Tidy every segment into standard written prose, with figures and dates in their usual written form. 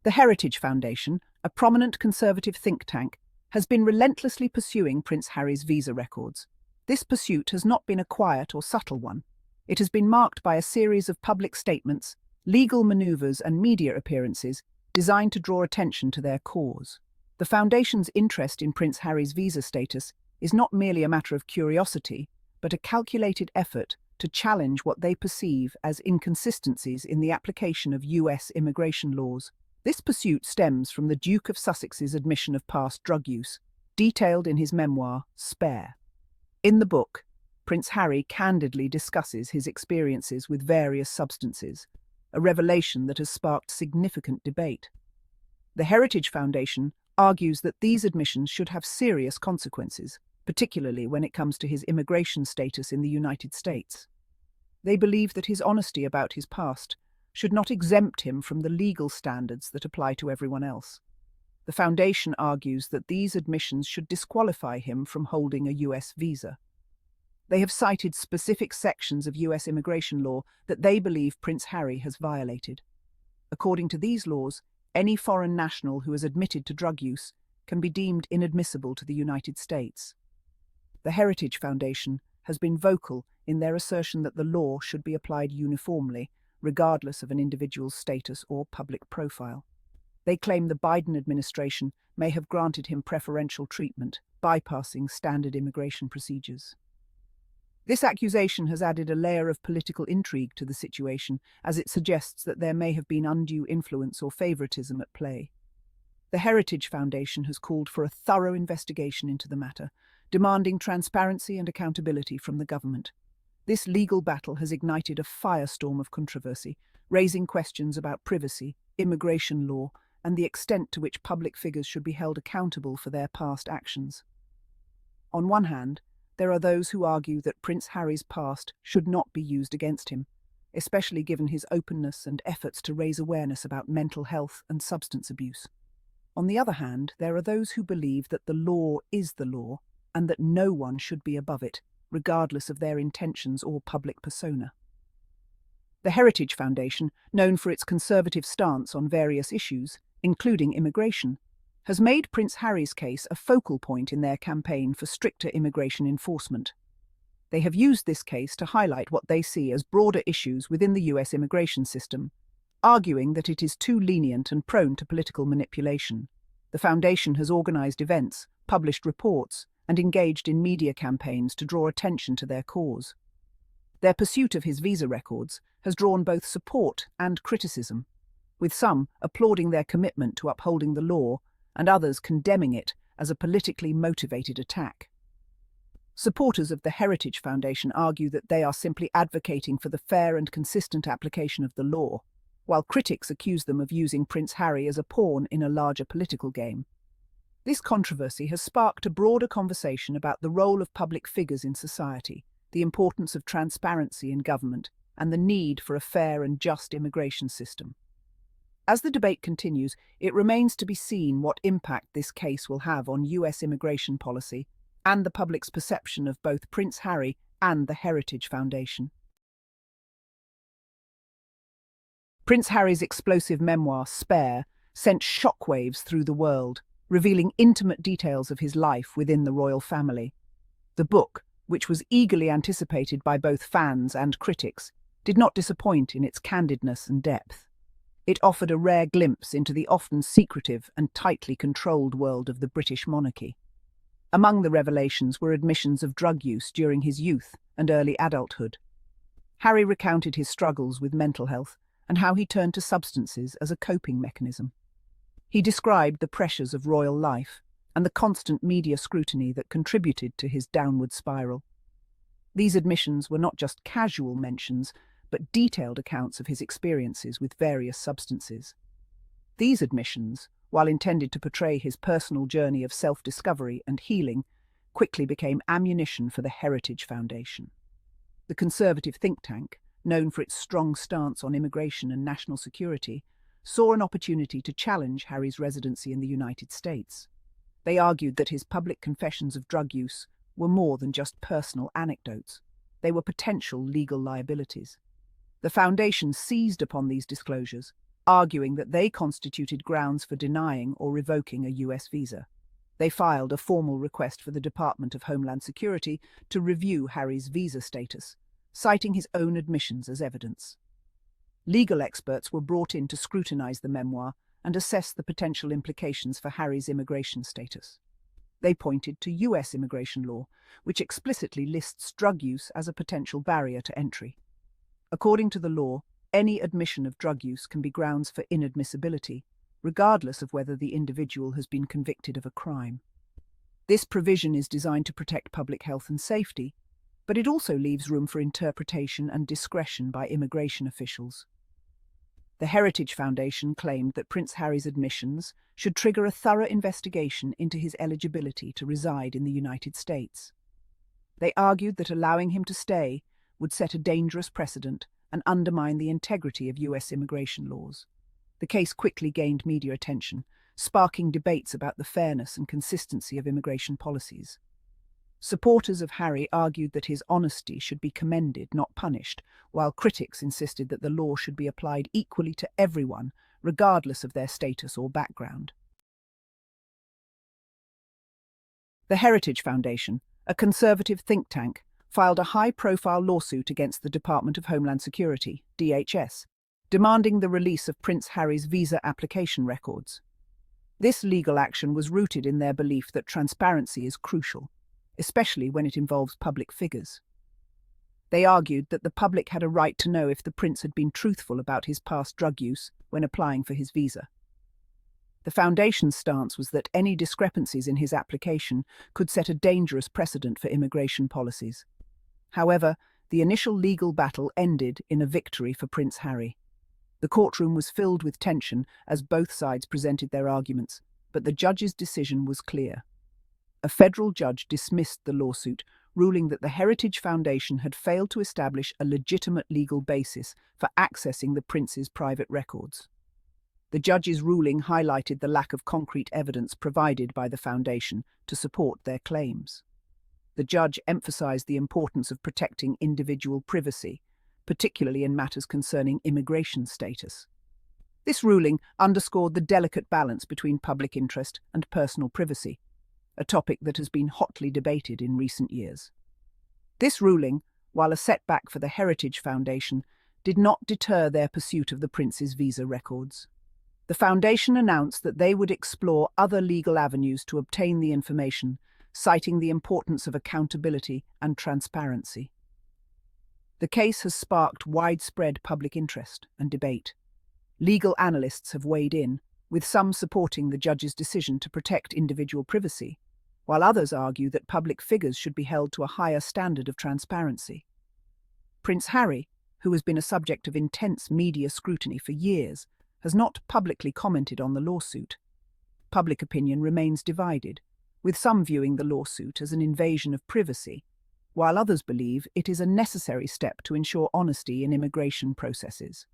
The Heritage Foundation, a prominent conservative think tank, has been relentlessly pursuing Prince Harry's visa records. This pursuit has not been a quiet or subtle one. It has been marked by a series of public statements, legal maneuvers and media appearances designed to draw attention to their cause. The Foundation's interest in Prince Harry's visa status is not merely a matter of curiosity, but a calculated effort to challenge what they perceive as inconsistencies in the application of US immigration laws. This pursuit stems from the Duke of Sussex's admission of past drug use, detailed in his memoir, Spare. In the book, Prince Harry candidly discusses his experiences with various substances, a revelation that has sparked significant debate. The Heritage Foundation argues that these admissions should have serious consequences, particularly when it comes to his immigration status in the United States. They believe that his honesty about his past should not exempt him from the legal standards that apply to everyone else. The Foundation argues that these admissions should disqualify him from holding a US visa. They have cited specific sections of US immigration law that they believe Prince Harry has violated. According to these laws, any foreign national who has admitted to drug use can be deemed inadmissible to the United States. The Heritage Foundation has been vocal in their assertion that the law should be applied uniformly, regardless of an individual's status or public profile. They claim the Biden administration may have granted him preferential treatment, bypassing standard immigration procedures. This accusation has added a layer of political intrigue to the situation, as it suggests that there may have been undue influence or favoritism at play. The Heritage Foundation has called for a thorough investigation into the matter, demanding transparency and accountability from the government. This legal battle has ignited a firestorm of controversy, raising questions about privacy, immigration law, and the extent to which public figures should be held accountable for their past actions. On one hand, there are those who argue that Prince Harry's past should not be used against him, especially given his openness and efforts to raise awareness about mental health and substance abuse. On the other hand, there are those who believe that the law is the law and that no one should be above it, regardless of their intentions or public persona. The Heritage Foundation, known for its conservative stance on various issues, including immigration, has made Prince Harry's case a focal point in their campaign for stricter immigration enforcement. They have used this case to highlight what they see as broader issues within the US immigration system, arguing that it is too lenient and prone to political manipulation. The Foundation has organized events, published reports, and engaged in media campaigns to draw attention to their cause. Their pursuit of his visa records has drawn both support and criticism, with some applauding their commitment to upholding the law and others condemning it as a politically motivated attack. Supporters of the Heritage Foundation argue that they are simply advocating for the fair and consistent application of the law, while critics accuse them of using Prince Harry as a pawn in a larger political game. This controversy has sparked a broader conversation about the role of public figures in society, the importance of transparency in government, and the need for a fair and just immigration system. As the debate continues, it remains to be seen what impact this case will have on US immigration policy and the public's perception of both Prince Harry and the Heritage Foundation. Prince Harry's explosive memoir, Spare, sent shockwaves through the world, revealing intimate details of his life within the royal family. The book, which was eagerly anticipated by both fans and critics, did not disappoint in its candidness and depth. It offered a rare glimpse into the often secretive and tightly controlled world of the British monarchy. Among the revelations were admissions of drug use during his youth and early adulthood. Harry recounted his struggles with mental health and how he turned to substances as a coping mechanism. He described the pressures of royal life and the constant media scrutiny that contributed to his downward spiral. These admissions were not just casual mentions, but detailed accounts of his experiences with various substances. These admissions, while intended to portray his personal journey of self-discovery and healing, quickly became ammunition for the Heritage Foundation. The conservative think tank, known for its strong stance on immigration and national security, saw an opportunity to challenge Harry's residency in the United States. They argued that his public confessions of drug use were more than just personal anecdotes. They were potential legal liabilities. The Foundation seized upon these disclosures, arguing that they constituted grounds for denying or revoking a US visa. They filed a formal request for the Department of Homeland Security to review Harry's visa status, citing his own admissions as evidence. Legal experts were brought in to scrutinize the memoir and assess the potential implications for Harry's immigration status. They pointed to US immigration law, which explicitly lists drug use as a potential barrier to entry. According to the law, any admission of drug use can be grounds for inadmissibility, regardless of whether the individual has been convicted of a crime. This provision is designed to protect public health and safety, but it also leaves room for interpretation and discretion by immigration officials. The Heritage Foundation claimed that Prince Harry's admissions should trigger a thorough investigation into his eligibility to reside in the United States. They argued that allowing him to stay would set a dangerous precedent and undermine the integrity of US immigration laws. The case quickly gained media attention, sparking debates about the fairness and consistency of immigration policies. Supporters of Harry argued that his honesty should be commended, not punished, while critics insisted that the law should be applied equally to everyone, regardless of their status or background. The Heritage Foundation, a conservative think tank, filed a high-profile lawsuit against the Department of Homeland Security, DHS, demanding the release of Prince Harry's visa application records. This legal action was rooted in their belief that transparency is crucial, especially when it involves public figures. They argued that the public had a right to know if the prince had been truthful about his past drug use when applying for his visa. The Foundation's stance was that any discrepancies in his application could set a dangerous precedent for immigration policies. However, the initial legal battle ended in a victory for Prince Harry. The courtroom was filled with tension as both sides presented their arguments, but the judge's decision was clear. A federal judge dismissed the lawsuit, ruling that the Heritage Foundation had failed to establish a legitimate legal basis for accessing the prince's private records. The judge's ruling highlighted the lack of concrete evidence provided by the Foundation to support their claims. The judge emphasized the importance of protecting individual privacy, particularly in matters concerning immigration status. This ruling underscored the delicate balance between public interest and personal privacy, a topic that has been hotly debated in recent years. This ruling, while a setback for the Heritage Foundation, did not deter their pursuit of the prince's visa records. The Foundation announced that they would explore other legal avenues to obtain the information, citing the importance of accountability and transparency. The case has sparked widespread public interest and debate. Legal analysts have weighed in, with some supporting the judge's decision to protect individual privacy, while others argue that public figures should be held to a higher standard of transparency. Prince Harry, who has been a subject of intense media scrutiny for years, has not publicly commented on the lawsuit. Public opinion remains divided, with some viewing the lawsuit as an invasion of privacy, while others believe it is a necessary step to ensure honesty in immigration processes.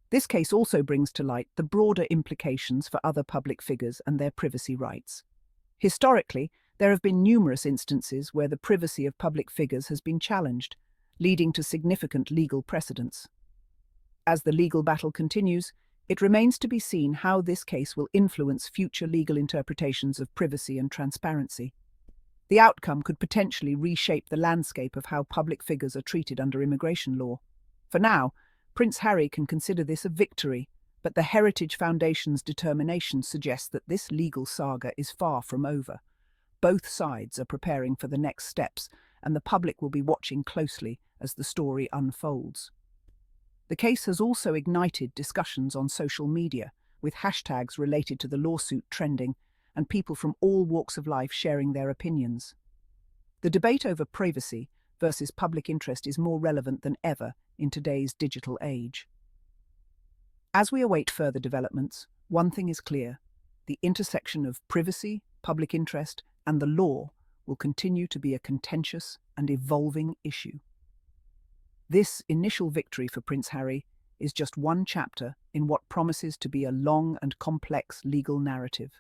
This case also brings to light the broader implications for other public figures and their privacy rights. Historically, there have been numerous instances where the privacy of public figures has been challenged, leading to significant legal precedents. As the legal battle continues, it remains to be seen how this case will influence future legal interpretations of privacy and transparency. The outcome could potentially reshape the landscape of how public figures are treated under immigration law. For now, Prince Harry can consider this a victory, but the Heritage Foundation's determination suggests that this legal saga is far from over. Both sides are preparing for the next steps, and the public will be watching closely as the story unfolds. The case has also ignited discussions on social media, with hashtags related to the lawsuit trending, and people from all walks of life sharing their opinions. The debate over privacy versus public interest is more relevant than ever in today's digital age. As we await further developments, one thing is clear: the intersection of privacy, public interest, and the law will continue to be a contentious and evolving issue. This initial victory for Prince Harry is just one chapter in what promises to be a long and complex legal narrative.